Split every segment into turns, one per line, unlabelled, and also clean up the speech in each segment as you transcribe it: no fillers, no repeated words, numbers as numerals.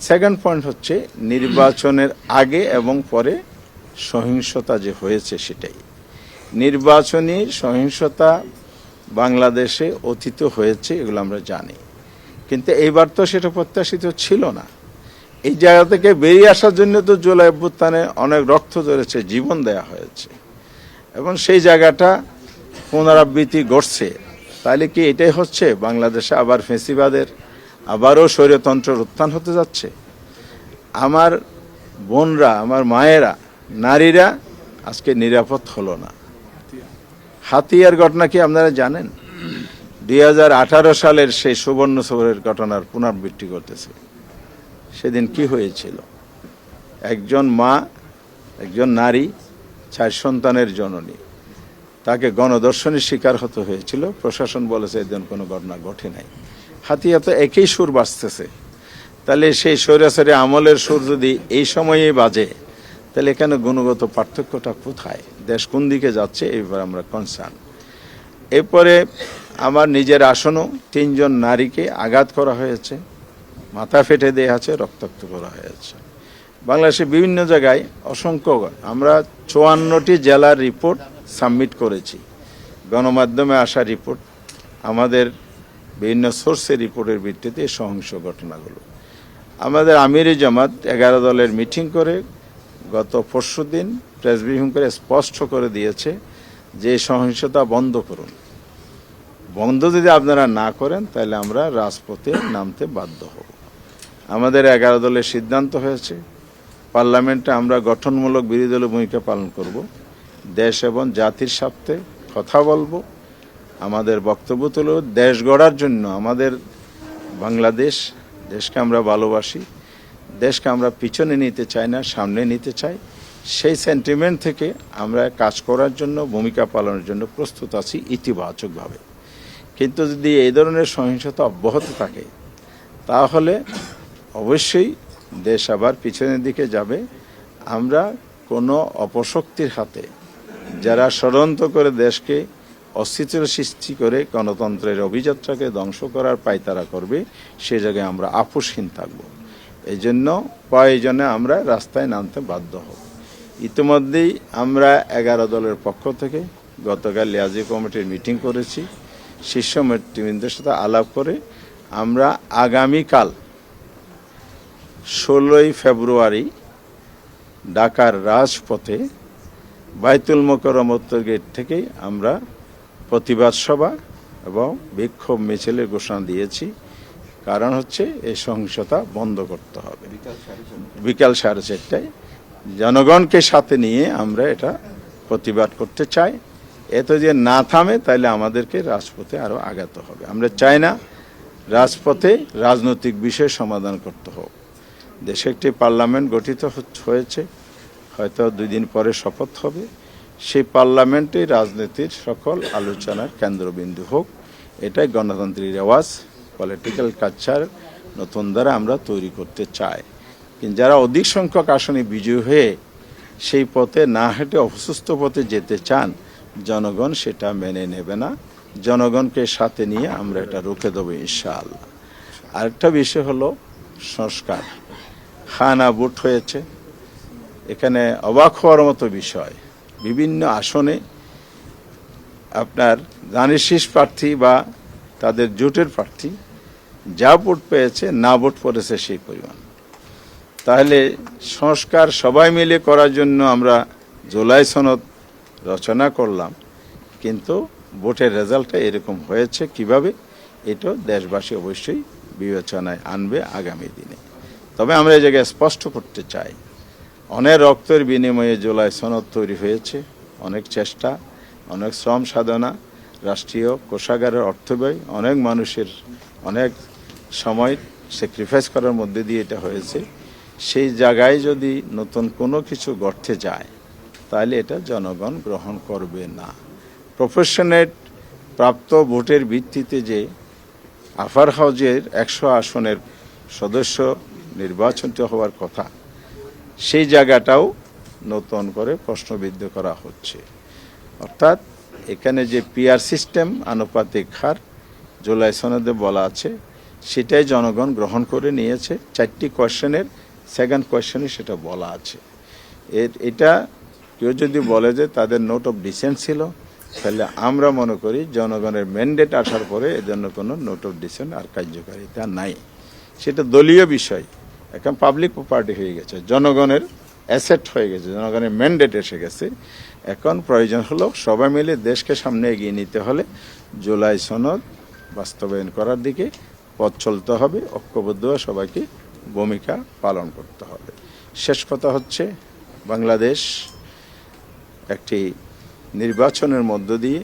Second point হচ্ছে নির্বাচনের আগে এবং পরে সহিংসতা যে হয়েছে সেটাই। নির্বাচনী সহিংসতা বাংলাদেশে অতীত হয়েছে, এগুলো আমরা জানি, কিন্তু এইবার তো সেটা প্রত্যাশিত ছিল না। এই জায়গা থেকে বেরিয়ে আসার জন্য তো জুলাই অভ্যুত্থানে অনেক রক্ত ঝরেছে, জীবন দেয়া হয়েছে, এবং সেই জায়গাটা পুনরাবৃত্তি ঘটছে। তাহলে কি এটাই হচ্ছে বাংলাদেশে আবার ফেসিবাদের, আবারও স্বৈরতন্ত্রের উত্থান হতে যাচ্ছে? আমার বোনরা, আমার মায়েরা, নারীরা আজকে নিরাপদ হলো না। হাতিয়ার ঘটনা কি আপনারা জানেন? 2018 সালের সেই সুবর্ণ সৌরের ঘটনার পুনরাবৃত্তি করতেছে। সেদিন কি হয়েছিল? একজন মা, একজন নারী, 4 সন্তানের জননী, তাকে গণধর্ষণের শিকার হতে হয়েছিল। প্রশাসন বলেছে এদিন কোনো ঘটনা ঘটে নাই। হাতিয়া তো একই সুর বাজতেছে। তাহলে সেই স্বৈরাচারী আমলের সুর যদি এই সময়েই বাজে, তাহলে এখানে গুণগত পার্থক্যটা কোথায়? দেশ কোন দিকে যাচ্ছে এই ব্যাপারে আমরা কনসার্ন। এরপরে আমার নিজের আসনও 3 জন নারীকে আঘাত করা হয়েছে, মাথা ফেটে দেওয়া আছে, রক্তাক্ত করা হয়েছে। বাংলাদেশের বিভিন্ন জায়গায় অসংখ্য, আমরা 54টি জেলার রিপোর্ট সাবমিট করেছি, গণমাধ্যমে আসা রিপোর্ট, আমাদের বিভিন্ন সোর্সের রিপোর্টের ভিত্তিতে এই সহিংস ঘটনাগুলো। আমাদের আমিরি জামাত 11 দলের মিটিং করে গত পরশুদিন প্রেস ব্রিফিং করে স্পষ্ট করে দিয়েছে যে সহিংসতা বন্ধ করুন। বন্ধ যদি আপনারা না করেন তাহলে আমরা রাজপথে নামতে বাধ্য হব। আমাদের 11 দলের সিদ্ধান্ত হয়েছে, পার্লামেন্টে আমরা গঠনমূলক বিরোধী দলের ভূমিকা পালন করব, দেশ এবং জাতির স্বার্থে কথা বলবো, আমাদের বক্তব্য তুলে দেশ গড়ার জন্য, আমাদের বাংলাদেশ, দেশকে আমরা ভালোবাসি, দেশকে আমরা পিছনে নিতে চাই না, সামনে নিতে চাই। সেই সেন্টিমেন্ট থেকে আমরা কাজ করার জন্য, ভূমিকা পালনের জন্য প্রস্তুত আছি ইতিবাচকভাবে। কিন্তু যদি এই ধরনের সহিংসতা অব্যাহত থাকে তাহলে অবশ্যই দেশ আবার পিছনের দিকে যাবে। আমরা কোনো অপশক্তির হাতে, যারা ষড়যন্ত্র করে দেশকে অস্থিতির সৃষ্টি করে গণতন্ত্রের অভিযাত্রাকে ধ্বংস করার পায়তারা করবে, সে জায়গায় আমরা আপোষহীন থাকব। এই জন্য প্রয়োজনে আমরা রাস্তায় নামতে বাধ্য হব। ইতিমধ্যেই আমরা 11 দলের পক্ষ থেকে গতকাল লিয়াজি কমিটির মিটিং করেছি। শীর্ষ নেতৃবৃন্দের সাথে আলাপ করে আমরা আগামীকাল 16ই ফেব্রুয়ারি ঢাকার রাজপথে বাইতুল মোকাররম উত্তর গেট থেকেই আমরা প্রতিবাদ সভা এবং বিক্ষোভ মিছিলের ঘোষণা দিয়েছি। কারণ হচ্ছে এই সহিংসতা বন্ধ করতে হবে। বিকাল 4:30টায় জনগণকে সাথে নিয়ে আমরা এটা প্রতিবাদ করতে চাই। এত যে না থামে তাহলে আমাদেরকে রাজপথে আরও আগাতে হবে। আমরা চাই না রাজপথে রাজনৈতিক বিষয় সমাধান করতে হোক। দেশে একটি পার্লামেন্ট গঠিত হয়েছে, হয়তো 2 দিন পরে শপথ হবে। সেই পার্লামেন্টে রাজনীতির সকল আলোচনার কেন্দ্রবিন্দু হোক, এটাই গণতান্ত্রিক রেওয়াজ, পলিটিক্যাল কালচার নতুন দ্বারা আমরা তৈরি করতে চাই। কিন্তু যারা অধিক সংখ্যক আসনে বিজয়ী হয়ে সেই পথে না হেঁটে অসুস্থ পথে যেতে চান, জনগণ সেটা মেনে নেবে না। জনগণকে সাথে নিয়ে আমরা এটা রুখে দেবো ইনশাআল্লাহ। আরেকটা বিষয় হলো সংস্কার। খানা ভোট হয়েছে, এখানে অবাক হওয়ার মতো বিষয়, বিভিন্ন আসনে আপনার ধানের শীষ প্রার্থী বা তাদের জোটের প্রার্থী যা ভোট পেয়েছে, না ভোট পড়েছে সেই পরিমাণ। তাহলে সংস্কার সবাই মিলে করার জন্য আমরা জুলাই সনদ রচনা করলাম, কিন্তু ভোটের রেজাল্টটা এরকম হয়েছে কিভাবে, এটা দেশবাসী অবশ্যই বিবেচনায় আনবে আগামী দিনে। তবে আমরা এই জায়গায় স্পষ্ট করতে চাই, অনেক রক্তের বিনিময়ে জুলাই সনদ তৈরি হয়েছে, অনেক চেষ্টা, অনেক শ্রম সাধনা, রাষ্ট্রীয় কোষাগারের অর্থব্যয়, অনেক মানুষের অনেক সময় স্যাক্রিফাইস করার মধ্যে দিয়ে এটা হয়েছে। সেই জায়গায় যদি নতুন কোনো কিছু গড়তে যায় তাহলে এটা জনগণ গ্রহণ করবে না। প্রফেশনেট প্রাপ্ত ভোটের ভিত্তিতে যে আফার হাউজের 100 আসনের সদস্য নির্বাচিত হওয়ার কথা, সেই জায়গাটাও নতুন করে প্রশ্নবিদ্ধ করা হচ্ছে। অর্থাৎ এখানে যে পিআর সিস্টেম আনুপাতিক হার জুলাই সনদে বলা আছে, সেটাই জনগণ গ্রহণ করে নিয়েছে। 4টি কোয়েশ্চেনের সেকেন্ড কোয়েশ্চেনে সেটা বলা আছে। এটা কেউ যদি বলে যে তাদের নোট অফ ডিসেন্ট ছিল, তাহলে আমরা মনে করি জনগণের ম্যান্ডেট আসার পরে এজন্য কোনো নোট অফ ডিসেন্ট আর কার্যকারিতা নাই। সেটা দলীয় বিষয়, এখন পাবলিক প্রপার্টি হয়ে গেছে, জনগণের অ্যাসেট হয়ে গেছে, জনগণের ম্যান্ডেট এসে গেছে। এখন প্রয়োজন হলো সবাই মিলে দেশকে সামনে এগিয়ে নিতে হলে জুলাই সনদ বাস্তবায়ন করার দিকে পথ চলতে হবে, ঐক্যবদ্ধ হয়ে সবাইকে ভূমিকা পালন করতে হবে। শেষ কথা হচ্ছে, বাংলাদেশ একটি নির্বাচনের মধ্য দিয়ে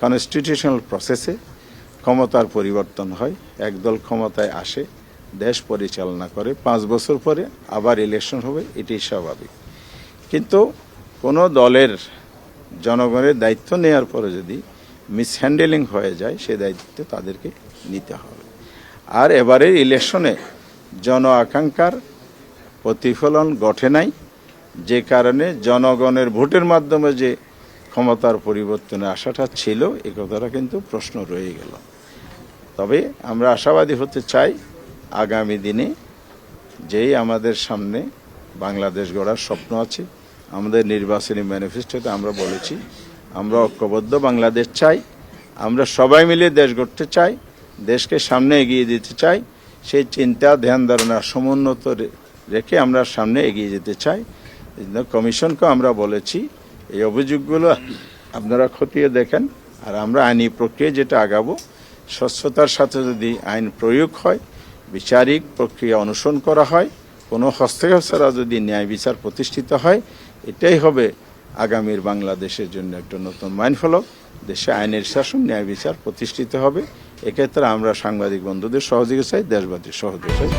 কনস্টিটিউশনাল প্রসেসে ক্ষমতার পরিবর্তন হয়, একদল ক্ষমতায় আসে, দেশ পরিচালনা করে, 5 বছর পরে আবার ইলেকশন হবে, এটাই স্বাভাবিক। কিন্তু কোনো দলের জনগণের দায়িত্ব নেওয়ার পরে যদি মিসহ্যান্ডেলিং হয়ে যায়, সেই দায়িত্ব তাদেরকে নিতে হবে। আর এবারের ইলেকশনে জন আকাঙ্ক্ষার প্রতিফলন ঘটে নাই, যে কারণে জনগণের ভোটের মাধ্যমে যে ক্ষমতার পরিবর্তনে আশাটা ছিল, এ কথাটা কিন্তু প্রশ্ন রয়ে গেল। তবে আমরা আশাবাদী হতে চাই, আগামী দিনে যেই আমাদের সামনে বাংলাদেশ গড়ার স্বপ্ন আছে, আমাদের নির্বাচনী ম্যানিফেস্টোতে আমরা বলেছি আমরা ঐক্যবদ্ধ বাংলাদেশ চাই, আমরা সবাই মিলে দেশ গড়তে চাই, দেশকে সামনে এগিয়ে দিতে চাই। সেই চিন্তা ধ্যান ধারণা সমুন্নত রেখে আমরা সামনে এগিয়ে যেতে চাই। এই জন্য কমিশনকে আমরা বলেছি এই অভিযোগগুলো আপনারা খতিয়ে দেখেন, আর আমরা আইনি প্রক্রিয়া যেটা আগাবো, স্বচ্ছতার সাথে যদি আইন প্রয়োগ হয়, বিচারিক প্রক্রিয়া অনুসরণ করা হয়, কোনো হস্তক্ষেপ ছাড়া যদি ন্যায় বিচার প্রতিষ্ঠিত হয়, এটাই হবে আগামীর বাংলাদেশের জন্য একটা নতুন মাইলফলক। দেশে আইনের শাসন, ন্যায় বিচার প্রতিষ্ঠিত হবে। এক্ষেত্রে আমরা সাংবাদিক বন্ধুদের সহযোগিতা চাই, দেশবাসীর সহযোগিতা চাই।